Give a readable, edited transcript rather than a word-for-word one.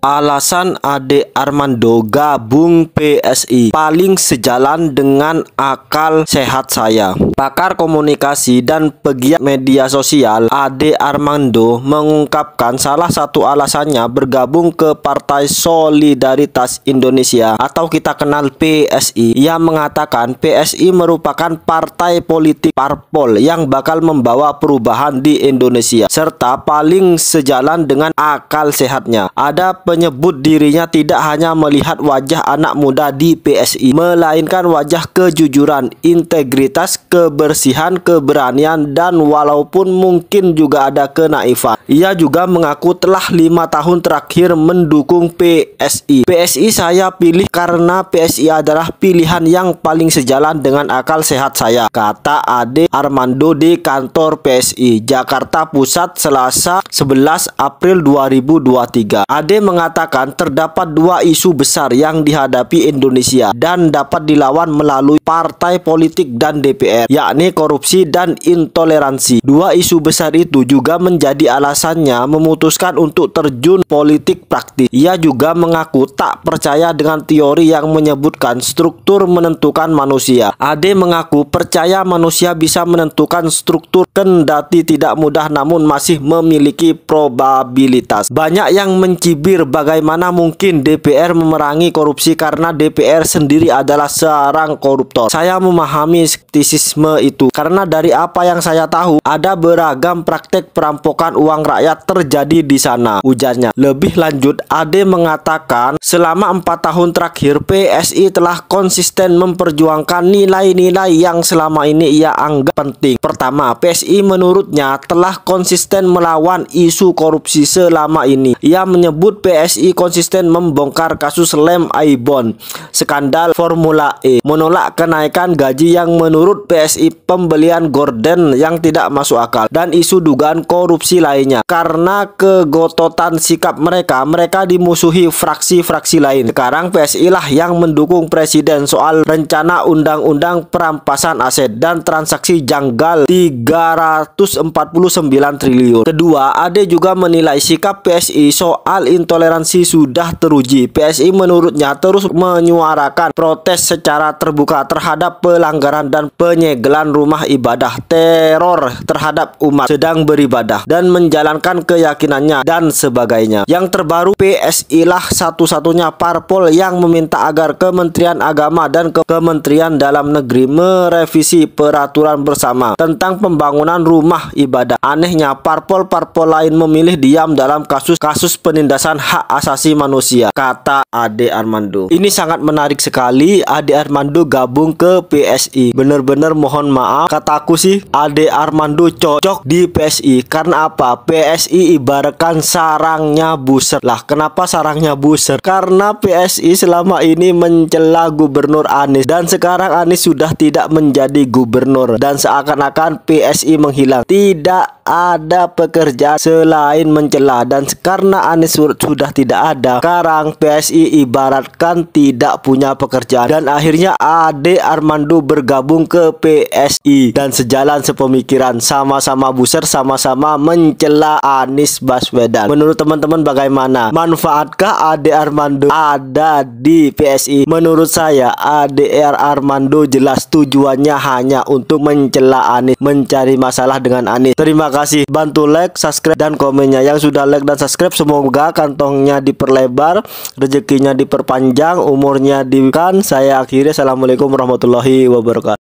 Alasan Ade Armando gabung PSI paling sejalan dengan akal sehat saya. Pakar komunikasi dan pegiat media sosial Ade Armando mengungkapkan salah satu alasannya bergabung ke Partai Solidaritas Indonesia atau kita kenal PSI. Ia mengatakan PSI merupakan partai politik parpol yang bakal membawa perubahan di Indonesia serta paling sejalan dengan akal sehatnya. Ada menyebut dirinya tidak hanya melihat wajah anak muda di PSI, melainkan wajah kejujuran, integritas, kebersihan, keberanian, dan walaupun mungkin juga ada kenaifan. Ia juga mengaku telah 5 tahun terakhir mendukung PSI. PSI saya pilih karena PSI adalah pilihan yang paling sejalan dengan akal sehat saya, kata Ade Armando di kantor PSI Jakarta Pusat Selasa 11 April 2023. Ade mengatakan terdapat 2 isu besar yang dihadapi Indonesia dan dapat dilawan melalui partai politik dan DPR, yakni korupsi dan intoleransi. 2 isu besar itu juga menjadi alasannya memutuskan untuk terjun politik praktis. Ia juga mengaku tak percaya dengan teori yang menyebutkan struktur menentukan manusia. Ade mengaku percaya manusia bisa menentukan struktur kendati tidak mudah namun masih memiliki probabilitas. Banyak yang mencibir bagaimana mungkin DPR memerangi korupsi karena DPR sendiri adalah seorang koruptor. Saya memahami skeptisisme itu karena dari apa yang saya tahu ada beragam praktek perampokan uang rakyat terjadi di sana, ujarnya. Lebih lanjut, Ade mengatakan selama 4 tahun terakhir PSI telah konsisten memperjuangkan nilai-nilai yang selama ini ia anggap penting. Pertama, PSI menurutnya telah konsisten melawan isu korupsi selama ini. Ia menyebut PSI konsisten membongkar kasus lem Aibon, skandal Formula E, menolak kenaikan gaji yang menurut PSI pembelian gorden yang tidak masuk akal, dan isu dugaan korupsi lainnya. Karena kegototan sikap mereka dimusuhi fraksi-fraksi lain. Sekarang PSI lah yang mendukung presiden soal rencana undang-undang perampasan aset dan transaksi janggal 349 triliun. Kedua, Ade juga menilai sikap PSI soal intoleransi sudah teruji. PSI menurutnya terus menyuarakan protes secara terbuka terhadap pelanggaran dan penyegelan rumah ibadah, teror terhadap umat sedang beribadah dan menjalankan keyakinannya dan sebagainya. Yang terbaru, PSI lah satu-satunya parpol yang meminta agar Kementerian Agama dan Kementerian Dalam Negeri merevisi peraturan bersama tentang pembangunan rumah ibadah. Anehnya, parpol-parpol lain memilih diam dalam kasus penindasan hak asasi manusia, kata Ade Armando. Ini sangat menarik sekali, Ade Armando gabung ke PSI. Bener-bener mohon maaf, kataku sih Ade Armando cocok di PSI. Karena apa? PSI ibaratkan sarangnya buser. Lah, kenapa sarangnya buser? Karena PSI selama ini mencela Gubernur Anies dan sekarang Anies sudah tidak menjadi gubernur dan seakan-akan PSI menghilang. Tidak ada pekerjaan selain mencela, dan karena Anies sudah tidak ada, sekarang PSI ibaratkan tidak punya pekerjaan, dan akhirnya Ade Armando bergabung ke PSI dan sejalan sepemikiran, sama-sama buser, sama-sama mencela Anies Baswedan. Menurut teman-teman bagaimana? Manfaatkah Ade Armando ada di PSI? Menurut saya Ade Armando jelas tujuannya hanya untuk mencela Anies, mencari masalah dengan Anies. Terima kasih, bantu like, subscribe, dan komennya. Yang sudah like dan subscribe semoga kantongnya diperlebar, rezekinya diperpanjang, umurnya dikan. Saya akhiri, assalamualaikum warahmatullahi wabarakatuh.